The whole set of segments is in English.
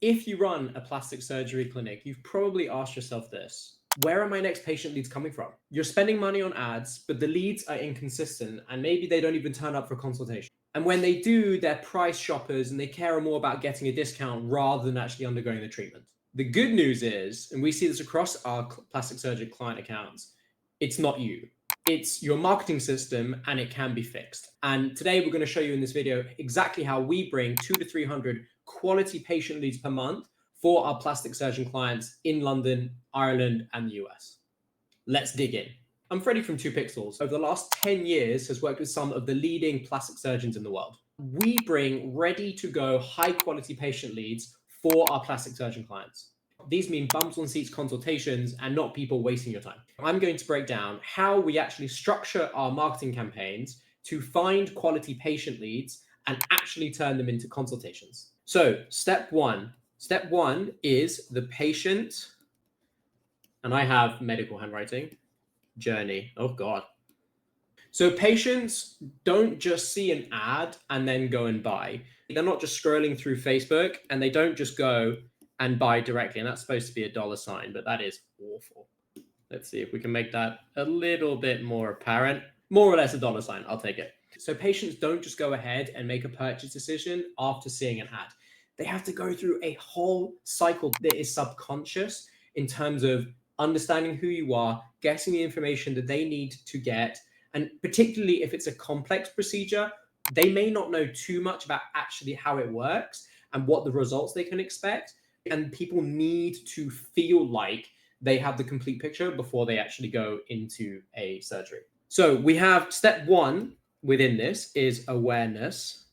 If you run a plastic surgery clinic, you've probably asked yourself this: where are my next patient leads coming from? You're spending money on ads, but the leads are inconsistent and maybe they don't even turn up for consultation. And when they do, they're price shoppers and they care more about getting a discount rather than actually undergoing the treatment. The good news is, and we see this across our plastic surgery client accounts, it's not you. It's your marketing system and it can be fixed. And today we're going to show you in this video exactly how we bring 200 to 300 quality patient leads per month for our plastic surgeon clients in London, Ireland, and the US. Let's dig in. I'm Freddie from 2Pixels. Over the last 10 years has worked with some of the leading plastic surgeons in the world. We bring ready to go high quality patient leads for our plastic surgeon clients. These mean bums on seats consultations and not people wasting your time. I'm going to break down how we actually structure our marketing campaigns to find quality patient leads and actually turn them into consultations. So step one is the patient, and I have medical handwriting, journey. Oh God. So patients don't just see an ad and then go and buy. They're not just scrolling through Facebook and they don't just go and buy directly. And that's supposed to be a dollar sign, but that is awful. Let's see if we can make that a little bit more apparent. More or less a dollar sign. I'll take it. So patients don't just go ahead and make a purchase decision after seeing an ad. They have to go through a whole cycle that is subconscious in terms of understanding who you are, getting the information that they need to get. And particularly if it's a complex procedure, they may not know too much about actually how it works and what the results they can expect. And people need to feel like they have the complete picture before they actually go into a surgery. So we have step one within this is awareness,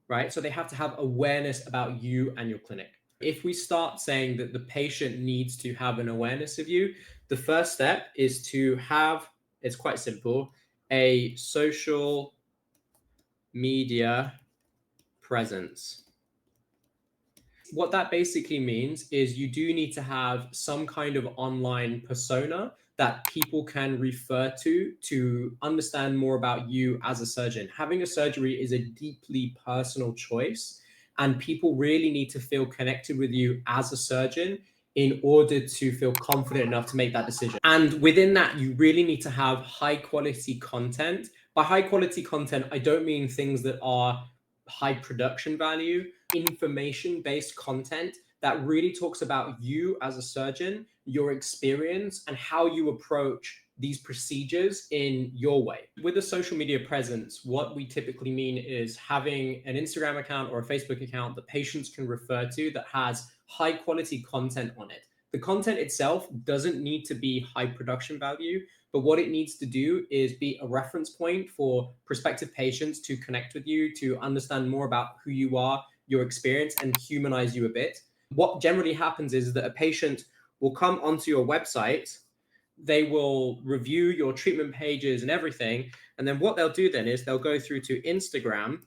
right? So they have to have awareness about you and your clinic. If we start saying that the patient needs to have an awareness of you, the first step is to have, it's quite simple, a social media presence. What that basically means is you do need to have some kind of online persona that people can refer to understand more about you as a surgeon. Having a surgery is a deeply personal choice, and people really need to feel connected with you as a surgeon in order to feel confident enough to make that decision. And within that, you really need to have high quality content. By high quality content, I don't mean things that are high production value, information-based content that really talks about you as a surgeon, your experience, and how you approach these procedures in your way. With a social media presence, what we typically mean is having an Instagram account or a Facebook account that patients can refer to that has high quality content on it. The content itself doesn't need to be high production value, but what it needs to do is be a reference point for prospective patients to connect with you, to understand more about who you are, your experience, and humanize you a bit. What generally happens is that a patient will come onto your website, they will review your treatment pages and everything, and then what they'll do then is they'll go through to Instagram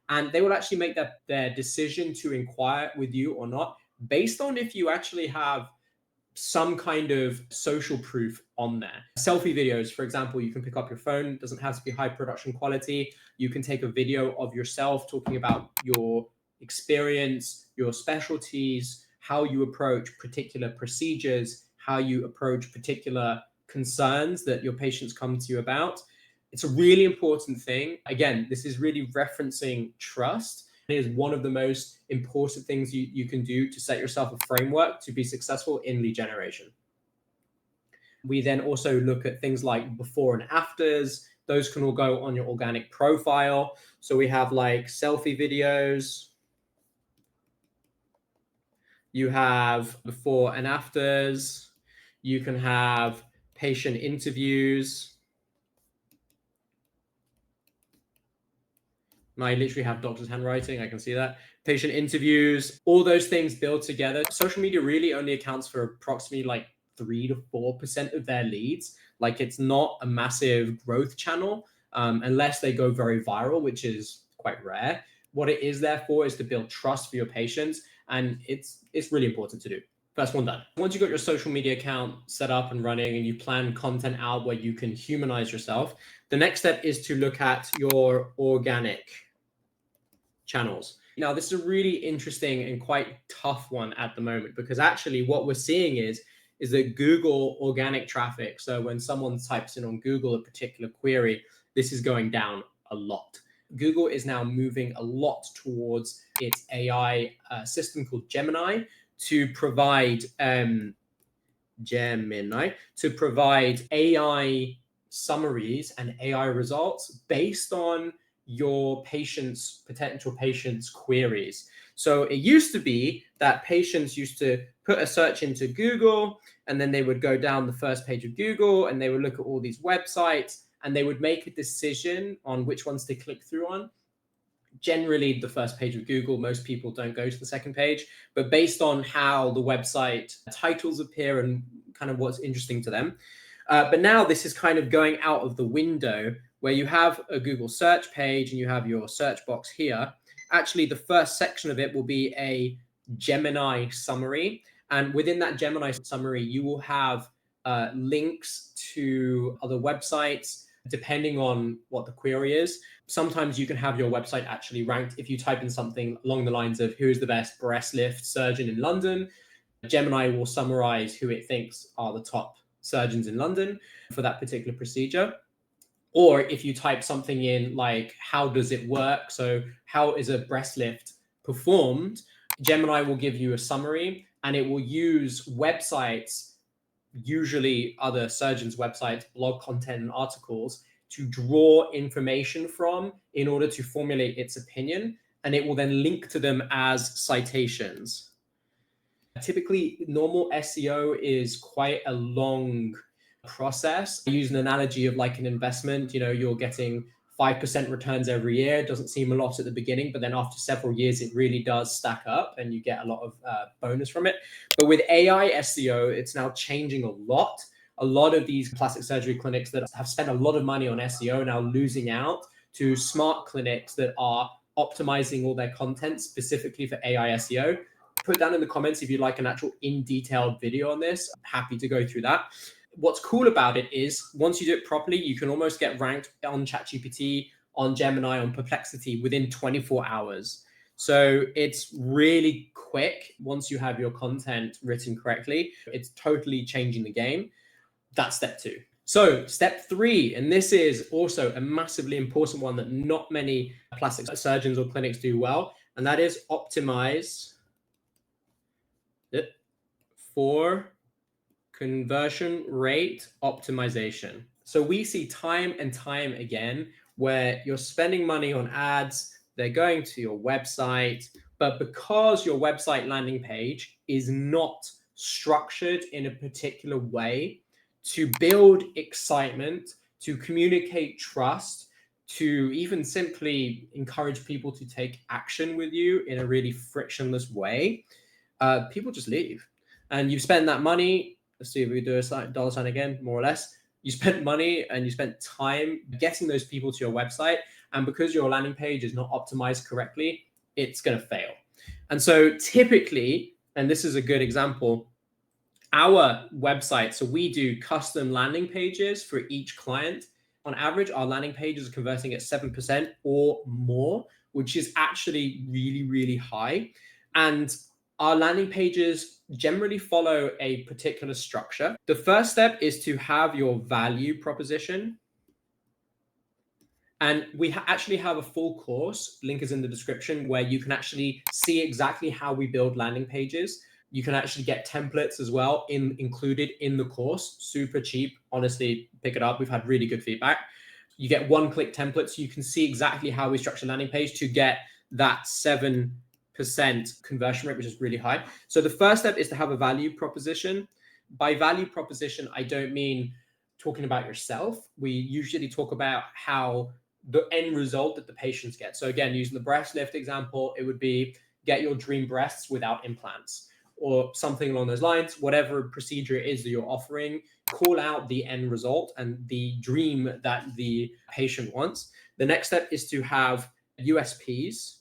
and they will actually make their decision to inquire with you or not based on if you actually have some kind of social proof on there. Selfie videos, for example, you can pick up your phone, it doesn't have to be high production quality. You can take a video of yourself talking about your experience, your specialties, how you approach particular procedures, how you approach particular concerns that your patients come to you about. It's a really important thing. Again, this is really referencing trust. It is one of the most important things you can do to set yourself a framework to be successful in lead generation. We then also look at things like before and afters. Those can all go on your organic profile. So we have like selfie videos. You have before and afters. You can have patient interviews. And I literally have doctor's handwriting. I can see that. Patient interviews, all those things build together. Social media really only accounts for approximately like 3 to 4% of their leads. Like it's not a massive growth channel unless they go very viral, which is quite rare. What it is there for is to build trust for your patients. And it's really important to do. First one done. Once you've got your social media account set up and running and you plan content out where you can humanize yourself, the next step is to look at your organic channels. Now, this is a really interesting and quite tough one at the moment, because actually what we're seeing is that Google organic traffic, so when someone types in on Google a particular query, this is going down a lot. Google is now moving a lot towards its AI system called Gemini to provide AI summaries and AI results based on your potential patients' queries. So it used to be that patients used to put a search into Google, and then they would go down the first page of Google and they would look at all these websites and they would make a decision on which ones to click through on. Generally, the first page of Google, most people don't go to the second page, but based on how the website titles appear and kind of what's interesting to them. But now this is kind of going out of the window, where you have a Google search page and you have your search box here. Actually, the first section of it will be a Gemini summary. And within that Gemini summary, you will have links to other websites, depending on what the query is. Sometimes you can have your website actually ranked. If you type in something along the lines of who is the best breast lift surgeon in London, Gemini will summarize who it thinks are the top surgeons in London for that particular procedure. Or if you type something in like, how does it work? So how is a breast lift performed? Gemini will give you a summary, and it will use websites, usually other surgeons' websites, blog content and articles, to draw information from in order to formulate its opinion. And it will then link to them as citations. Typically, normal SEO is quite a long process. I use an analogy of like an investment. You're getting 5% returns every year. It doesn't seem a lot at the beginning, but then after several years, it really does stack up and you get a lot of bonus from it. But with AI SEO, it's now changing a lot. A lot of these plastic surgery clinics that have spent a lot of money on SEO are now losing out to smart clinics that are optimizing all their content specifically for AI SEO. Put down in the comments if you'd like an actual in-detailed video on this. I'm happy to go through that. What's cool about it is once you do it properly, you can almost get ranked on ChatGPT, on Gemini, on Perplexity within 24 hours. So it's really quick once you have your content written correctly. It's totally changing the game. That's step 2. So step 3, and this is also a massively important one that not many plastic surgeons or clinics do well, and that is optimize it for conversion rate optimization. So we see time and time again where you're spending money on ads, they're going to your website, but because your website landing page is not structured in a particular way to build excitement, to communicate trust, to even simply encourage people to take action with you in a really frictionless way, people just leave. And you spend that money. Let's see if we do a dollar sign again, more or less. You spent money and you spent time getting those people to your website. And because your landing page is not optimized correctly, it's going to fail. And so typically, and this is a good example, our website, so we do custom landing pages for each client. On average, our landing pages are converting at 7% or more, which is actually really, really high. And our landing pages generally follow a particular structure. The first step is to have your value proposition. And we actually have a full course, link is in the description, where you can actually see exactly how we build landing pages. You can actually get templates as well included in the course. Super cheap. Honestly, pick it up. We've had really good feedback. You get one-click templates. So you can see exactly how we structure landing page to get that 7% conversion rate, which is really high. So the first step is to have a value proposition. By value proposition, I don't mean talking about yourself. We usually talk about how the end result that the patients get. So again, using the breast lift example, it would be get your dream breasts without implants or something along those lines. Whatever procedure it is that you're offering, call out the end result and the dream that the patient wants. The next step is to have USPs.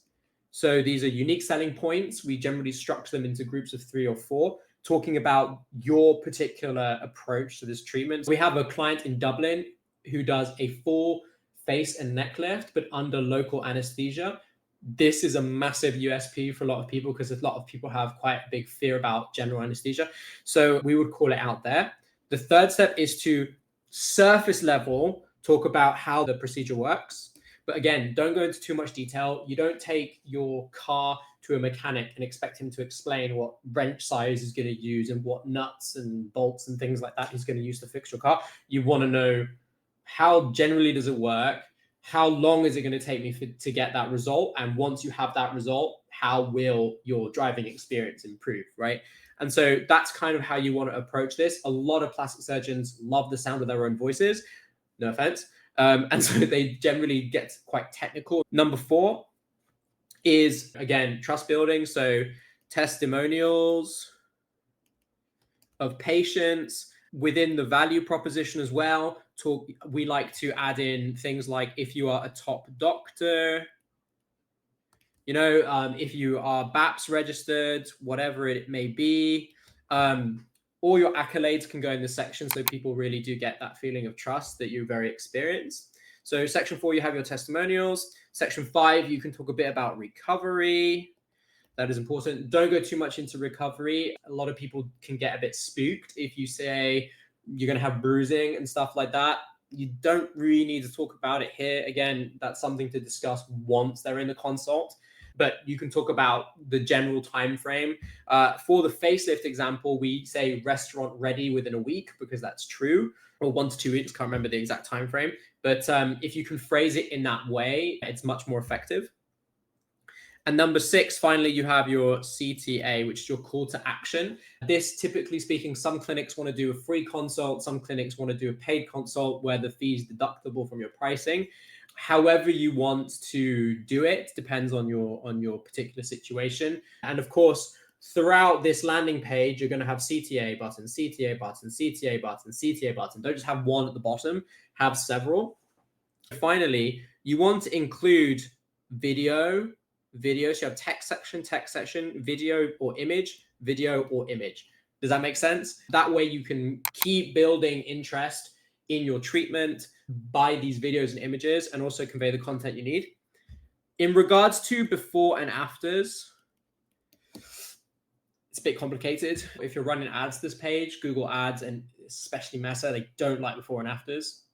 So these are unique selling points. We generally structure them into groups of 3 or 4, talking about your particular approach to this treatment. We have a client in Dublin who does a full face and neck lift, but under local anesthesia. This is a massive USP for a lot of people because a lot of people have quite a big fear about general anesthesia. So we would call it out there. The third step is to surface level talk about how the procedure works. But again, don't go into too much detail. You don't take your car to a mechanic and expect him to explain what wrench size he's going to use and what nuts and bolts and things like that he's going to use to fix your car. You want to know how generally does it work? How long is it going to take me to get that result? And once you have that result, how will your driving experience improve, right? And so that's kind of how you want to approach this. A lot of plastic surgeons love the sound of their own voices. No offense. And so they generally get quite technical. Number 4 is, again, trust building. So testimonials of patients within the value proposition as well. We like to add in things like if you are a top doctor, if you are BAPS registered, whatever it may be. All your accolades can go in this section, so people really do get that feeling of trust that you're very experienced. So section 4, you have your testimonials. Section 5, you can talk a bit about recovery. That is important. Don't go too much into recovery. A lot of people can get a bit spooked if you say you're going to have bruising and stuff like that. You don't really need to talk about it here. Again, that's something to discuss once they're in the consult. But you can talk about the general time frame. For the facelift example, we say restaurant ready within a week because that's true, or 1 to 2 weeks. Can't remember the exact time frame. But if you can phrase it in that way, it's much more effective. And number 6, finally, you have your CTA, which is your call to action. This, typically speaking, some clinics want to do a free consult. Some clinics want to do a paid consult where the fee is deductible from your pricing. However you want to do it depends on your particular situation. And of course, throughout this landing page, you're going to have CTA button, CTA button, CTA button, CTA button. Don't just have one at the bottom, have several. Finally, you want to include video. So you have text section, video or image, video or image. Does that make sense? That way you can keep building interest in your treatment by these videos and images and also convey the content you need. In regards to before and afters, it's a bit complicated. If you're running ads this page, Google Ads and especially Meta, they don't like before and afters,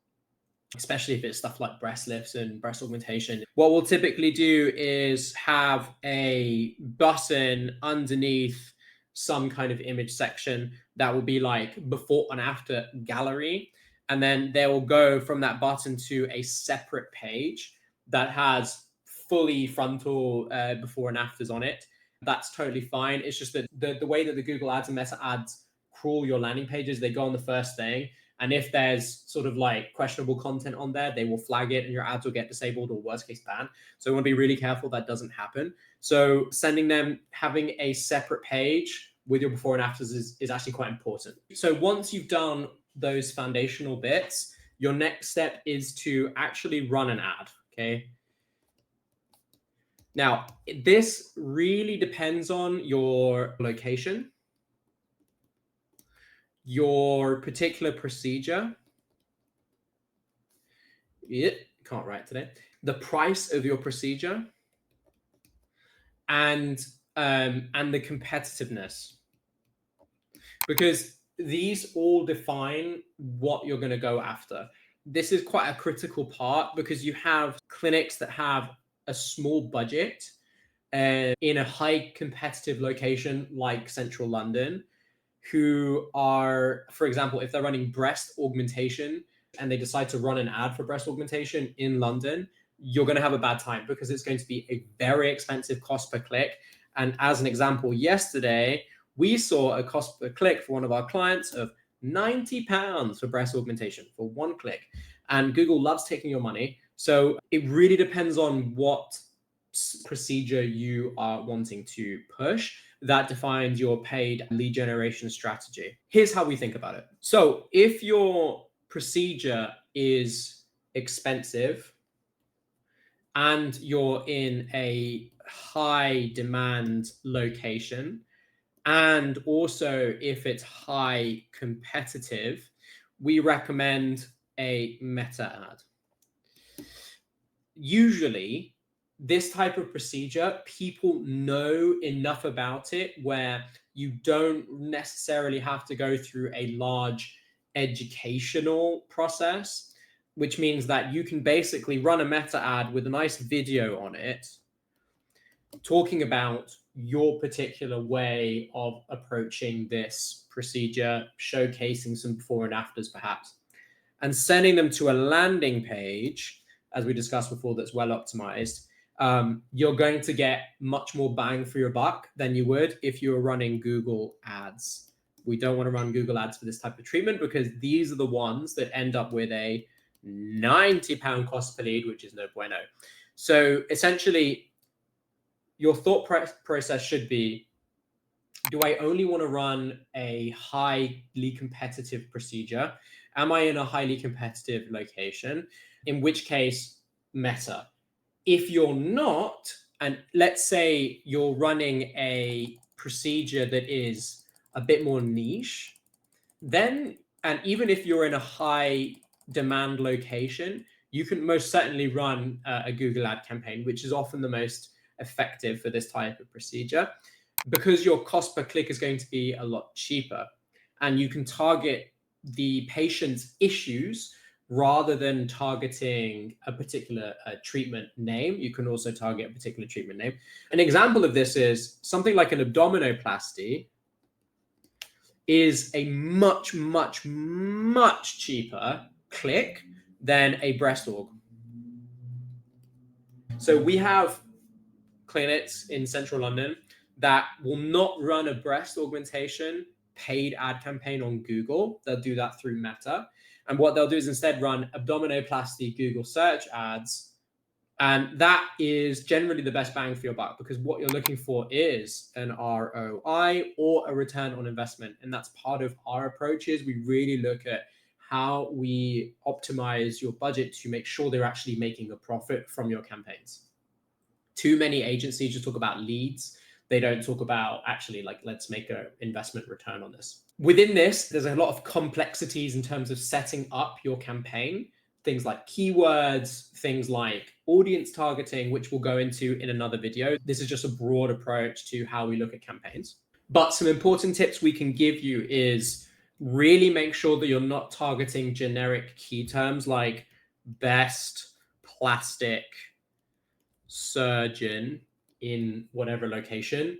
especially if it's stuff like breast lifts and breast augmentation. What we'll typically do is have a button underneath some kind of image section that will be like before and after gallery. And then they will go from that button to a separate page that has fully frontal before and afters on it. That's totally fine. It's just that the way that the Google Ads and Meta Ads crawl your landing pages, they go on the first thing. And if there's sort of like questionable content on there, they will flag it and your ads will get disabled or worst case banned. So we want to be really careful that doesn't happen. So sending them, having a separate page with your before and afters is actually quite important. So once you've done those foundational bits, your next step is to actually run an ad, okay? Now, this really depends on your location, your particular procedure. Can't write today. The price of your procedure and the competitiveness, because these all define what you're going to go after. This is quite a critical part because you have clinics that have a small budget in a high competitive location like central London, who are, for example, if they're running breast augmentation and they decide to run an ad for breast augmentation in London, you're going to have a bad time because it's going to be a very expensive cost per click. And as an example, yesterday, we saw a cost per click for one of our clients of £90 for breast augmentation for 1 click. And Google loves taking your money. So it really depends on what procedure you are wanting to push. That defines your paid lead generation strategy. Here's how we think about it. So if your procedure is expensive and you're in a high demand location, and also if it's high competitive, we recommend a meta ad. Usually this type of procedure, people know enough about it where you don't necessarily have to go through a large educational process, which means that you can basically run a meta ad with a nice video on it talking about your particular way of approaching this procedure, showcasing some before and afters perhaps, and sending them to a landing page, as we discussed before, that's well optimized. You're going to get much more bang for your buck than you would if you were running Google ads. We don't want to run Google ads for this type of treatment because these are the ones that end up with a £90 cost per lead, which is no bueno. So essentially, your thought process should be, do I only want to run a highly competitive procedure? Am I in a highly competitive location? In which case, meta. If you're not, and let's say you're running a procedure that is a bit more niche, then, and even if you're in a high demand location, you can most certainly run a Google ad campaign, which is often the most effective for this type of procedure, because your cost per click is going to be a lot cheaper, and you can target the patient's issues rather than targeting a particular treatment name. You can also target a particular treatment name. An example of this is something like an abdominoplasty is a much, much, much cheaper click than a breast aug. So we have clinics in central London that will not run a breast augmentation paid ad campaign on Google. They'll do that through Meta. And what they'll do is instead run abdominoplasty Google search ads. And that is generally the best bang for your buck, because what you're looking for is an ROI or a return on investment. And that's part of our approach. Is we really look at how we optimize your budget to make sure they're actually making a profit from your campaigns. Too many agencies just talk about leads. They don't talk about actually, like, let's make an investment return on this. Within this, there's a lot of complexities in terms of setting up your campaign. Things like keywords, things like audience targeting, which we'll go into in another video. This is just a broad approach to how we look at campaigns. But some important tips we can give you is really make sure that you're not targeting generic key terms like best plastic surgeon in whatever location.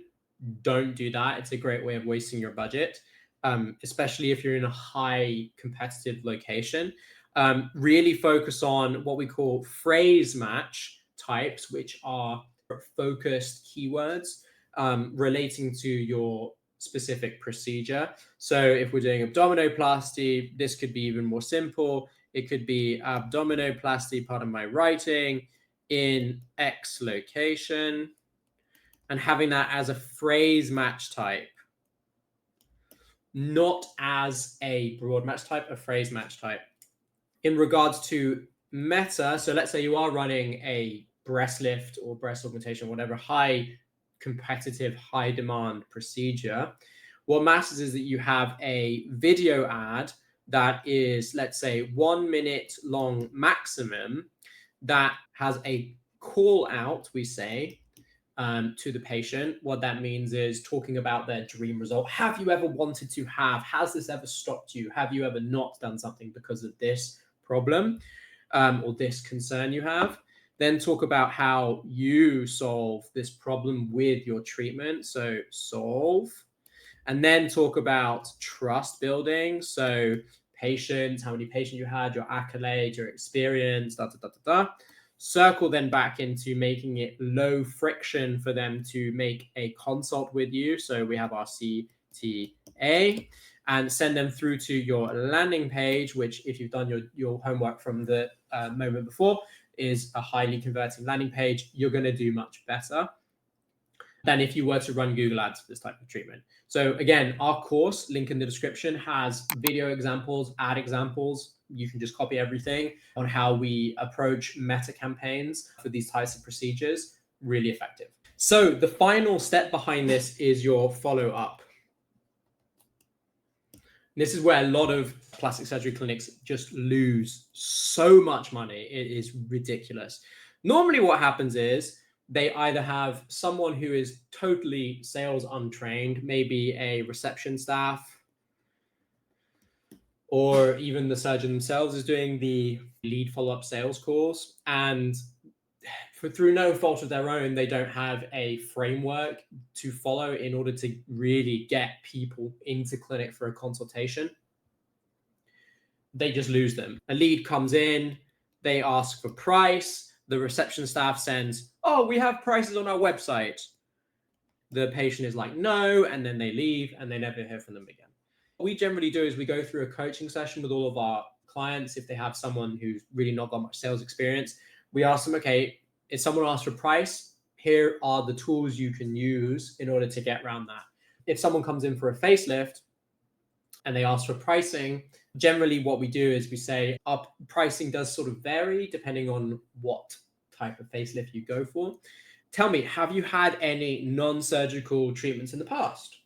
Don't do that. It's a great way of wasting your budget, especially if you're in a high competitive location. Really focus on what we call phrase match types, which are focused keywords relating to your specific procedure. So if we're doing abdominoplasty, this could be even more simple. It could be abdominoplasty, pardon my writing, in X location, and having that as a phrase match type, not as a broad match type, a phrase match type. In regards to meta, so let's say you are running a breast lift or breast augmentation, whatever high competitive, high demand procedure, what matters is that you have a video ad that is, let's say, 1 minute long maximum, that has a call out, we say, to the patient. What that means is talking about their dream result. Have you ever wanted to have? Has this ever stopped you? Have you ever not done something because of this problem or this concern you have? Then talk about how you solve this problem with your treatment. So solve. And then talk about trust building. So patients, how many patients you had, your accolades, your experience, da, da, da, da, da. Circle then back into making it low friction for them to make a consult with you. So we have our CTA, and send them through to your landing page, which, if you've done your homework from the moment before, is a highly converting landing page. You're going to do much better than if you were to run Google ads for this type of treatment. So again, our course, link in the description, has video examples, ad examples. You can just copy everything on how we approach meta campaigns for these types of procedures. Really effective. So the final step behind this is your follow-up. This is where a lot of plastic surgery clinics just lose so much money. It is ridiculous. Normally what happens is They either have someone who is totally sales untrained, maybe a reception staff, or even the surgeon themselves is doing the lead follow-up sales calls, and through no fault of their own, they don't have a framework to follow in order to really get people into clinic for a consultation. They just lose them. A lead comes in, they ask for price, the reception staff sends, "Oh, we have prices on our website." The patient is like, "No," and then they leave and they never hear from them again. What we generally do is we go through a coaching session with all of our clients. If they have someone who's really not got much sales experience, we ask them, okay, if someone asks for price, here are the tools you can use in order to get around that. If someone comes in for a facelift and they ask for pricing, generally what we do is we say our pricing does sort of vary depending on what type of facelift you go for. Tell me, have you had any non-surgical treatments in the past?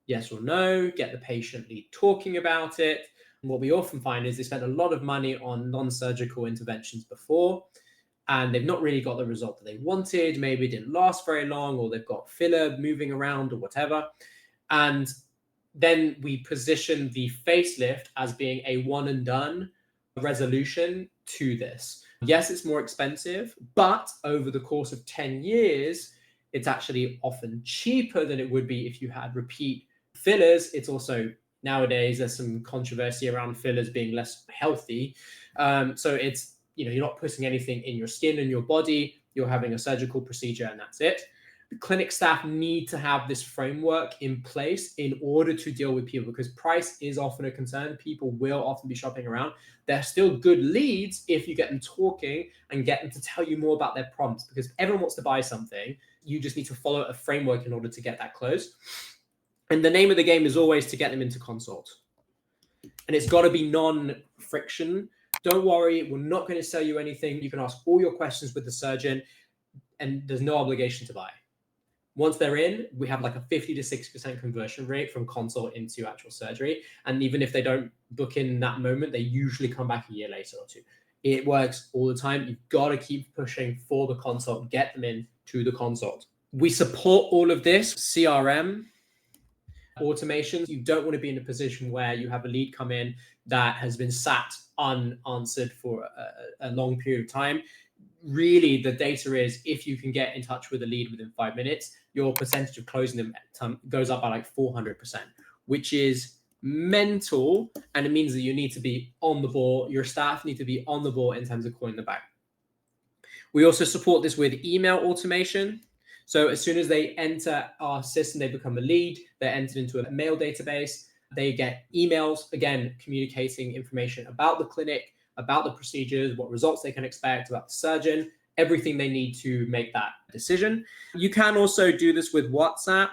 Yes or no, get the patient lead talking about it. And what we often find is they spent a lot of money on non-surgical interventions before, and they've not really got the result that they wanted. Maybe it didn't last very long, or they've got filler moving around or whatever. And then we position the facelift as being a one and done resolution to this. Yes, it's more expensive, but over the course of 10 years, it's actually often cheaper than it would be if you had repeat fillers. It's also, nowadays, there's some controversy around fillers being less healthy. So it's, you're not putting anything in your skin and your body. You're having a surgical procedure and that's it. The clinic staff need to have this framework in place in order to deal with people, because price is often a concern. People will often be shopping around. They're still good leads if you get them talking and get them to tell you more about their problems, because everyone wants to buy something. You just need to follow a framework in order to get that closed. And the name of the game is always to get them into consult. And it's got to be non-friction. Don't worry, we're not going to sell you anything. You can ask all your questions with the surgeon and there's no obligation to buy. Once they're in, we have like a 50 to 60% conversion rate from consult into actual surgery. And even if they don't book in that moment, they usually come back a year later or two. It works all the time. You've got to keep pushing for the consult, get them in to the consult. We support all of this CRM automations. You don't want to be in a position where you have a lead come in that has been sat unanswered for a long period of time. Really, the data is if you can get in touch with a lead within 5 minutes, your percentage of closing them goes up by like 400%, which is mental. And it means that you need to be on the ball. Your staff need to be on the ball in terms of calling them back. We also support this with email automation. So as soon as they enter our system, they become a lead, they're entered into a mail database, they get emails, again, communicating information about the clinic, about the procedures, what results they can expect, about the surgeon, everything they need to make that decision. You can also do this with WhatsApp,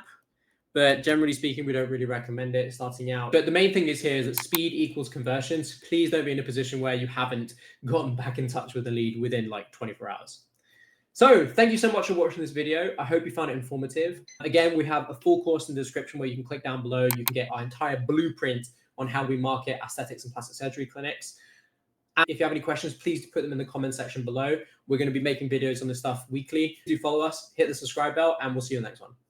but generally speaking, we don't really recommend it starting out. But the main thing is here is that speed equals conversions. Please don't be in a position where you haven't gotten back in touch with the lead within like 24 hours. So thank you so much for watching this video. I hope you found it informative. Again, we have a full course in the description where you can click down below. You can get our entire blueprint on how we market aesthetics and plastic surgery clinics. And if you have any questions, please put them in the comment section below. We're going to be making videos on this stuff weekly. Do follow us, hit the subscribe bell, and we'll see you in the next one.